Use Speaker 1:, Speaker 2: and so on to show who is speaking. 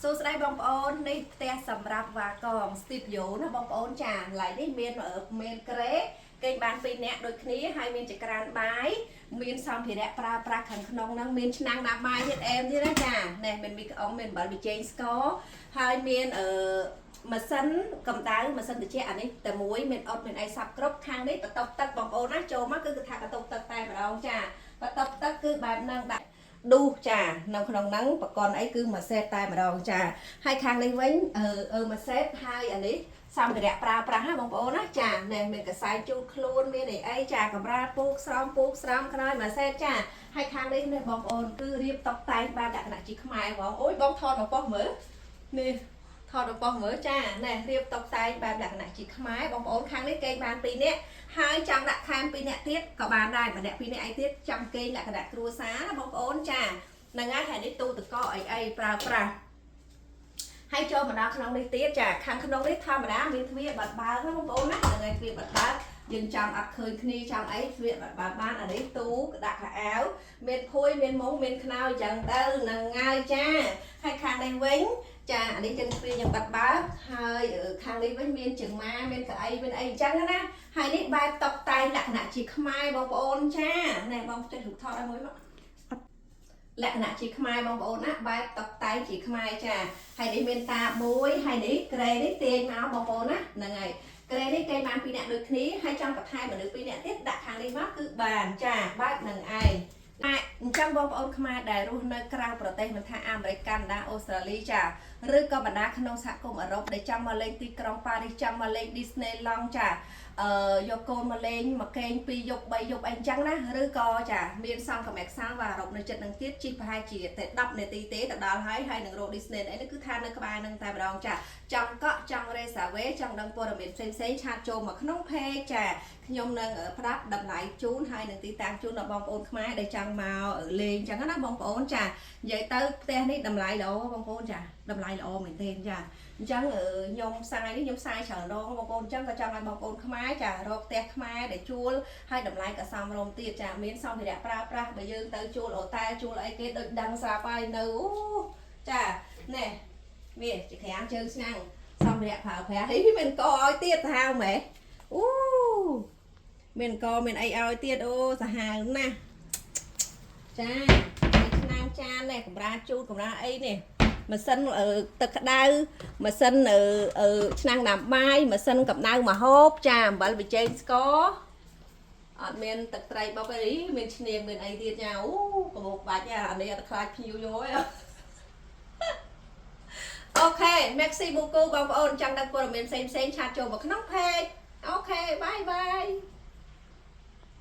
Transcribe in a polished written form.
Speaker 1: សួស្តីបងប្អូននេះផ្ទះសម្រាប់វ៉ាកង Studio ណាបងប្អូនចាឡើយនេះមានក្រេគេបាន2នាក់ដូចគ្នាហើយមានចក្រានបាយមានសម្ភារៈប្រើប្រាស់ខាងក្នុងហ្នឹងមានឆ្នាំងដាក់បាយទៀតអែមទៀតណាចានេះមានមីក្អងមានអំបិលប៊ីចេងស្ករហើយមានម៉ាស៊ីនកម្ដៅម៉ាស៊ីនត្រជាក់អានេះតែមួយមានអត់មានអីសັບគ្រប់ខាងនេះបន្ទប់ទឹកបងប្អូនណាចូលមកគឺថាបន្ទប់ទឹកតែម្ដងចាបន្ទប់ទឹកគឺបែបហ្នឹងដាក់ឌូសចានៅក្នុងហ្នឹងប្រកនអីគឺមួយសេតតែម្ដងចាហើយខាងនេះវិញមួយសេតហើយអានេះសម្ភារៈប្រើប្រាស់ណាបងប្អូនណាចានេះមានកសែងជូតខ្លួនមានអីចាកម្រាលពូកស្រោមខ្នើយមួយសេតចាហើយខាងនេះបងប្អូនគឺរៀបតុបតែងបែបលក្ខណៈជាខ្មែរបងអូយបងថតមកប៉ុស្តិ៍មើលនេះថតរបស់មើលចាណែរៀបតុបតែងបែបលក្ខណៈជាខ្មែរបងប្អូនខាងនេះគេបាន2នាក់ហើយចង់ដាក់ថែម2នាក់ទៀតក៏បានដែរម្នាក់2នាក់អីទៀតចាំគេលក្ខណៈគ្រួសារណាបងប្អូនចាហ្នឹងហើយនេះទូទឹកកកអីប្រើប្រាស់ហើយចូលមកដល់ក្នុងនេះទៀតចាខាងក្នុងនេះធម្មតាមានទ្វារបិទបើកណាបងប្អូនណាហ្នឹងហើយទ្វារបិទបើកយើងចាំអត់ឃើញគ្នាចាំអីទ្វារបិទបើកបានអានេះទូដាក់ខោអាវមានភួយមានមុងមានខ្នើយចឹងទៅហ្នឹងហើយចាហើយខាងនេះវិញចាអានេះយើងទ្វាយើងបិទបើកហើយខាងនេះវិញមានជើងម៉ាមានកៅអីមានអីអញ្ចឹងណាហើយនេះបែបតុបតែងលក្ខណៈជាខ្មែរបងប្អូនចាណែបងចុចរូបថតឲ្យមួយមកលក្ខណៈជាខ្មែរបងប្អូនណាបែបតុបតែងជាខ្មែរចាហើយនេះមានតាមួយហើយនេះក្រែនេះទាញមកបងប្អូនណាហ្នឹងហើយក្រែនេះគេបាន2នាក់ដូចគ្នាហើយចង់បន្ថែមមនុស្ស2នាក់ទៀតដាក់ខាងនេះមកគឺបានចាបែបហ្នឹងឯងអញ្ចឹងបងប្អូនខ្មែរដែលរស់នៅក្រៅប្រទេសមិនថាអាមេរិកកាណាដាអូស្ត្រាលីចាឬក៏បណ្ដាក្នុងសហគមន៍អឺរ៉ុបដែលចង់មកលេងទីក្រុងប៉ារីសចង់មកលេង Disneyland ចាយកកូនមកលេងមកកេង2យប់3យប់អីចឹងណាឬក៏ចាមានសង្ឃមេខ្សាលវ៉ាអឺរ៉ុបនៅចិត្តនឹងទៀតជិះប្រហែលជាតែ10នាទីទេទៅដល់ហើយនឹងរោ Disney អីនេះគឺថានៅក្បែរនឹងតែម្ដងចាចង់កក់ចង់ reserve ចង់ដឹងព័ត៌មានផ្សេងឆាតចូលមកក្នុង page ចាខ្ញុំនឹងប្រាប់តម្លៃជូនហើយនឹងទីតាំងជូនដល់បងប្អូនខ្មែរដែលចង់មកលេងចឹងណាបងប្អូនចានិយាយទៅផ្ទះនេះតម្លៃល្អបងប្អូនចាតម្លៃល្អមែនទេចាអញ្ចឹងខ្ញុំផ្សាយនេះខ្ញុំផ្សាយច្រើនដងបងប្អូនអញ្ចឹងក៏ចង់ឲ្យបងប្អូនខ្មែរចារកផ្ទះខ្មែរដែលជួលហើយតម្លៃក៏សមរម្យទៀតចាមានសម្ភារៈប្រើប្រាស់បើយើងទៅជួលអូតែលជួលអីគេដូចដឹងស្រាប់ហើយនៅចាណែមានជាក្រាមជើងឆ្នាំងសម្ភារៈប្រើប្រាស់នេះមានកឲ្យទៀតសាហាវម៉េចអូមានកមានអីឲ្យទៀតអូសាហាវណាស់ចាឆ្នាំងចាននេះកម្រាលជូតកម្រាលអីនេះម៉ាស៊ីនទឹកក្តៅម៉ាស៊ីនឆ្នាំងដាំបាយម៉ាស៊ីនកម្ដៅម្ហូបចាអំបិលប៊ីចេងស្ករអត់មានទឹកត្រីបុកអីមានឈ្នាងមានអីទៀតចាអូកបោកបាច់អានេះអត់ខ្លាចភ្ញៀវយកទេអូខេ Merci beaucoup បងប្អូនចង់ដឹងព័ត៌មានផ្សេងឆាតចូលមកក្នុង page អូខេ